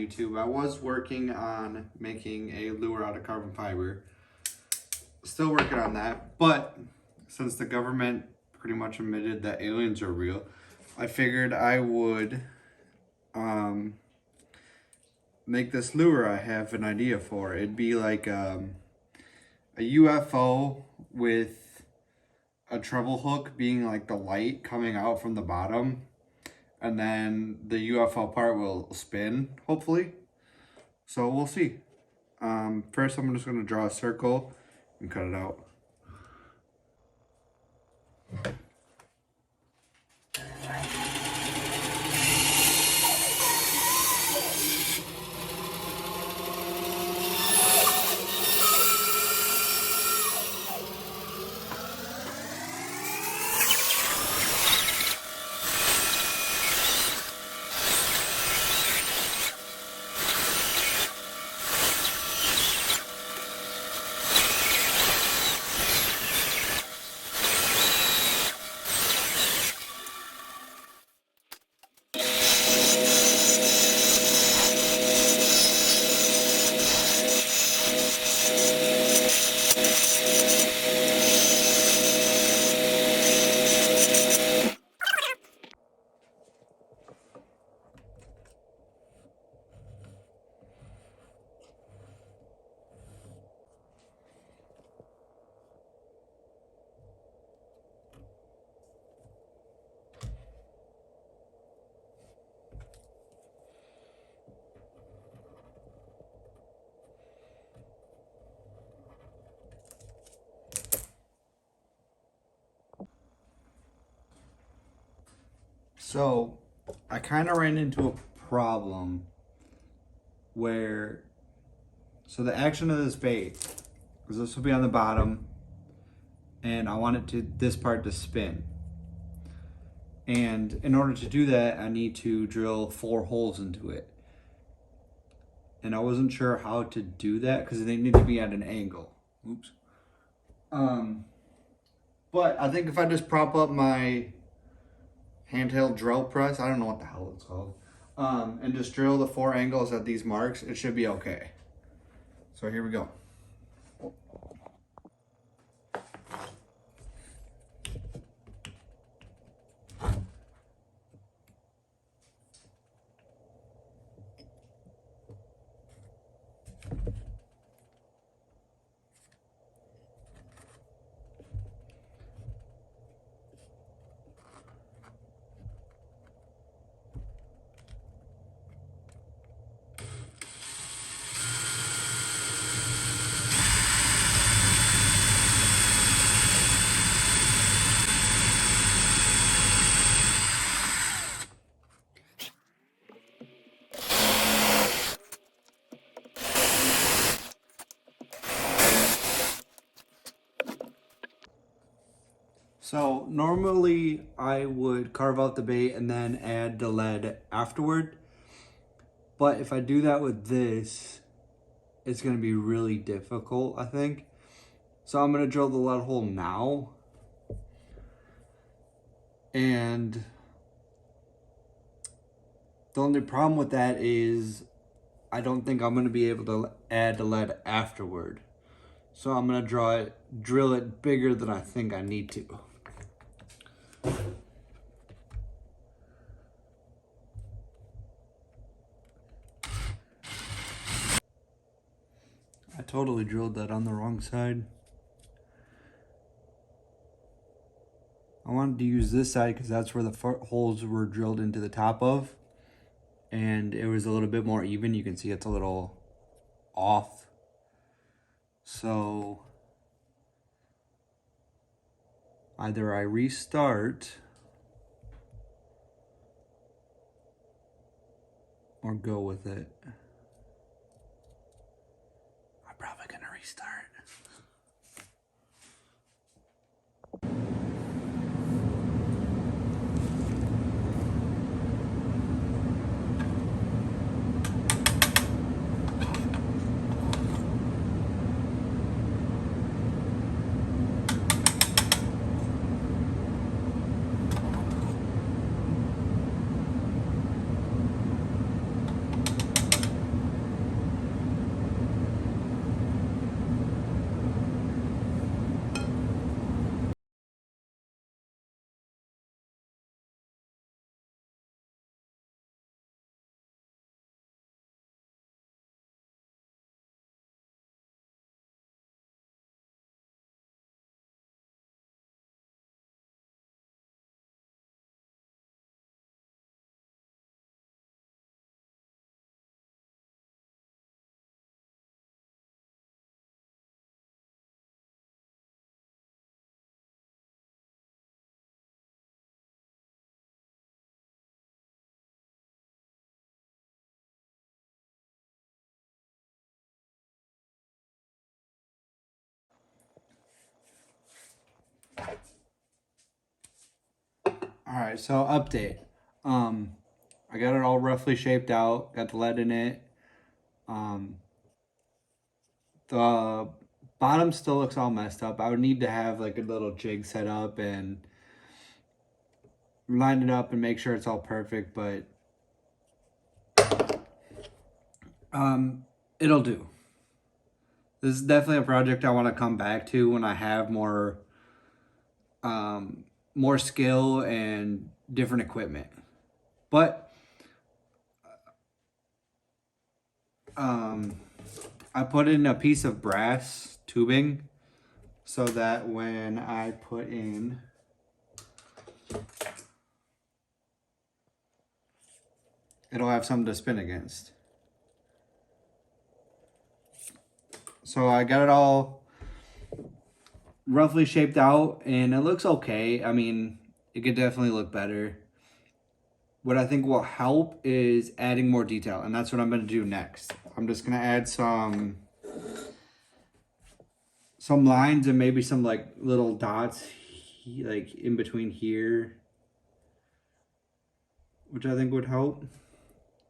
YouTube. I was working on making a lure out of carbon fiber. Still working on that, but since the government pretty much admitted that aliens are real, I figured I would make this lure I have an idea for. It'd be like a UFO with a treble hook being like the light coming out from the bottom, and then the UFO part will spin, hopefully. So we'll see. First I'm just going to draw a circle and cut it out. So I kind of ran into a problem where, so the action of this bait is this will be on the bottom and I want this part to spin. And in order to do that, I need to drill 4 holes into it. And I wasn't sure how to do that because they need to be at an angle. Oops. But I think if I just prop up my handheld drill press, I don't know what the hell it's called, and just drill the 4 angles at these marks, it should be okay. So here we go. So normally I would carve out the bait and then add the lead afterward. But if I do that with this, it's going to be really difficult, I think. So I'm going to drill the lead hole now. And the only problem with that is I don't think I'm going to be able to add the lead afterward. So I'm going to drill it bigger than I think I need to. I totally drilled that on the wrong side. I wanted to use this side because that's where the holes were drilled into the top of. And it was a little bit more even. You can see it's a little off. So either I restart or go with it. I'm probably gonna restart. All right, so update. I got it all roughly shaped out. Got the lead in it. Um, the bottom still looks all messed up. I would need to have like a little jig set up and line it up and make sure it's all perfect. But um, it'll do. This is definitely a project I want to come back to when I have um, more skill and different equipment. But um, I put in a piece of brass tubing so that when I put in it'll have something to spin against. So I got it all roughly shaped out and it looks okay. I mean, it could definitely look better. What I think will help is adding more detail, and that's what I'm going to do next. I'm just going to add some lines and maybe some like little dots like in between here, which I think would help.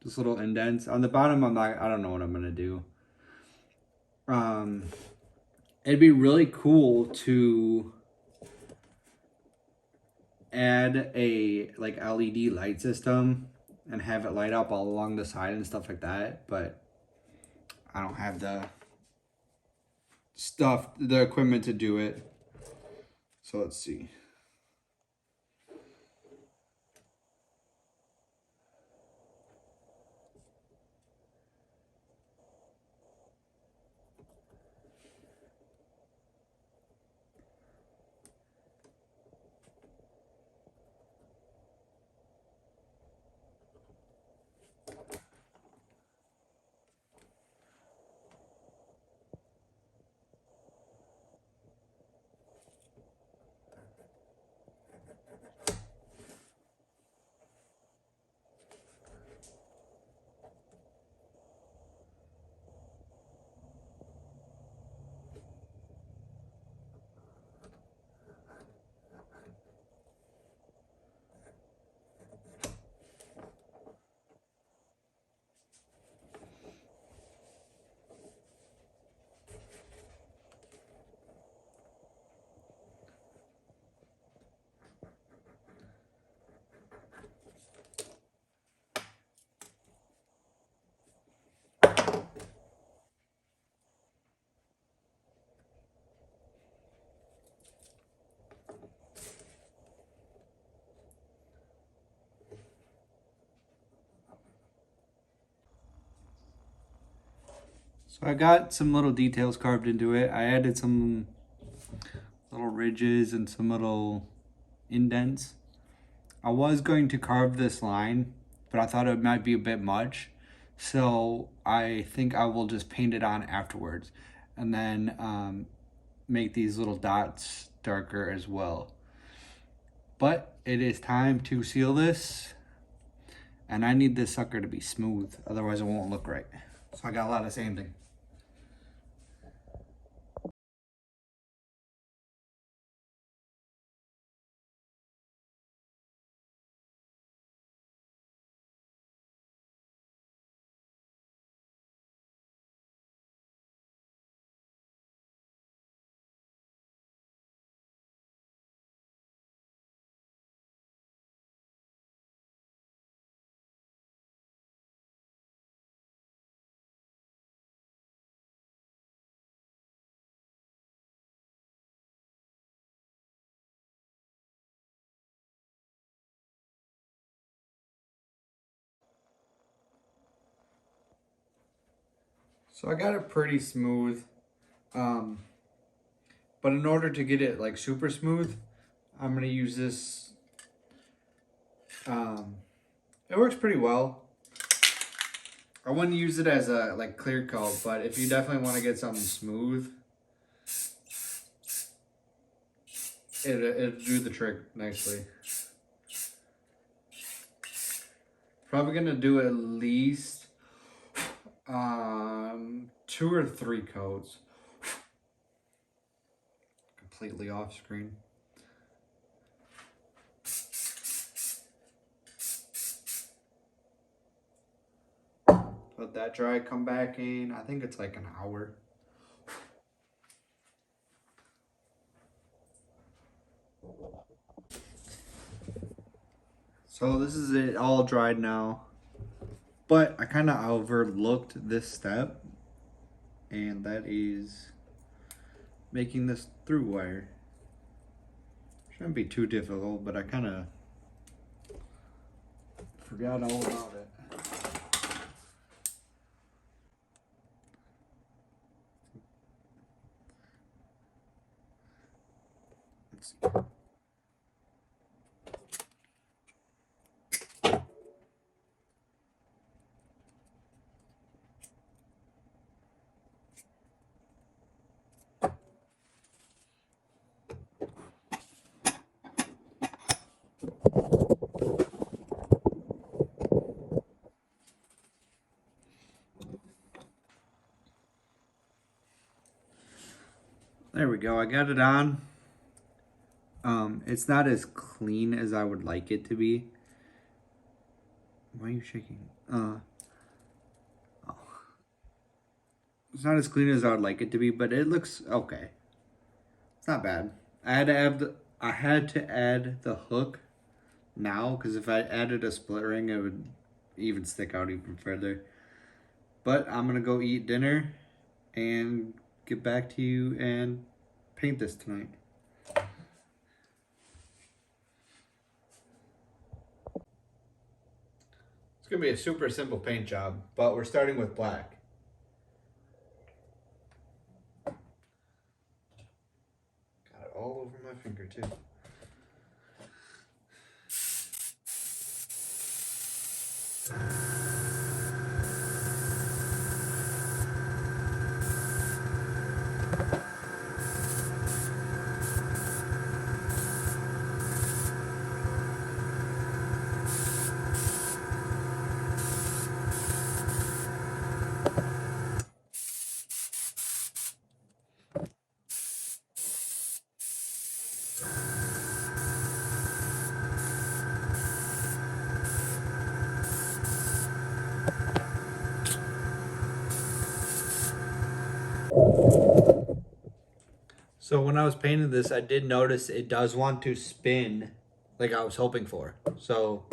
Just little indents. On the bottom, I don't know what I'm going to do. It'd be really cool to add a like LED light system and have it light up all along the side and stuff like that, but I don't have the equipment to do it. So let's see. So I got some little details carved into it. I added some little ridges and some little indents. I was going to carve this line, but I thought it might be a bit much. So I think I will just paint it on afterwards and then make these little dots darker as well. But it is time to seal this, and I need this sucker to be smooth, otherwise it won't look right. So I got a lot of sanding. So I got it pretty smooth, but in order to get it like super smooth, I'm gonna use this. It works pretty well. I wouldn't use it as a like clear coat, but if you definitely want to get something smooth, it'll do the trick nicely. Probably gonna do at least 2 or 3 coats. Completely off screen. that dry, come back in. I think it's like an hour. So this is it all dried now. But I kind of overlooked this step. And that is making this through wire. Shouldn't be too difficult, but I kind of forgot all about it. Let's see. There we go. I got it on. It's not as clean as I would like it to be. Why are you shaking? Oh. It's not as clean as I would like it to be, but it looks okay. It's not bad. I had to add the hook now, because if I added a split ring, it would even stick out even further. But I'm gonna go eat dinner and get back to you and paint this tonight. It's gonna be a super simple paint job, but we're starting with black. Got it all over my finger too. So when I was painting this, I did notice it does want to spin like I was hoping for. So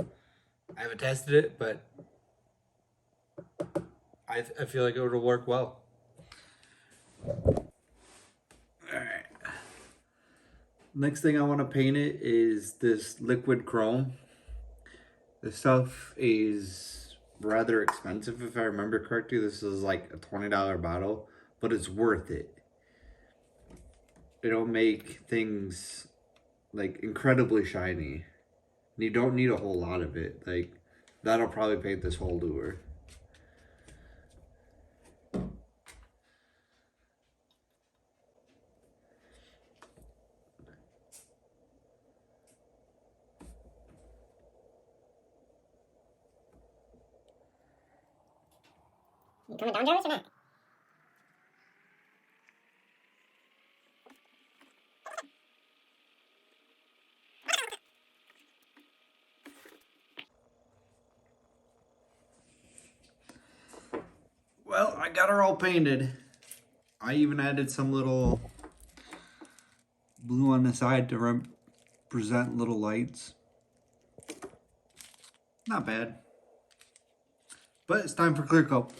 I haven't tested it, but I feel like it would work well. All right. Next thing I want to paint it is this liquid chrome. This stuff is rather expensive if I remember correctly. This is like a $20 bottle, but it's worth it. It'll make things like incredibly shiny. And you don't need a whole lot of it. Like that'll probably paint this whole lure. You coming down, Jarvis, or not? Well, I got her all painted. I even added some little blue on the side to represent little lights. Not bad. But it's time for clear coat.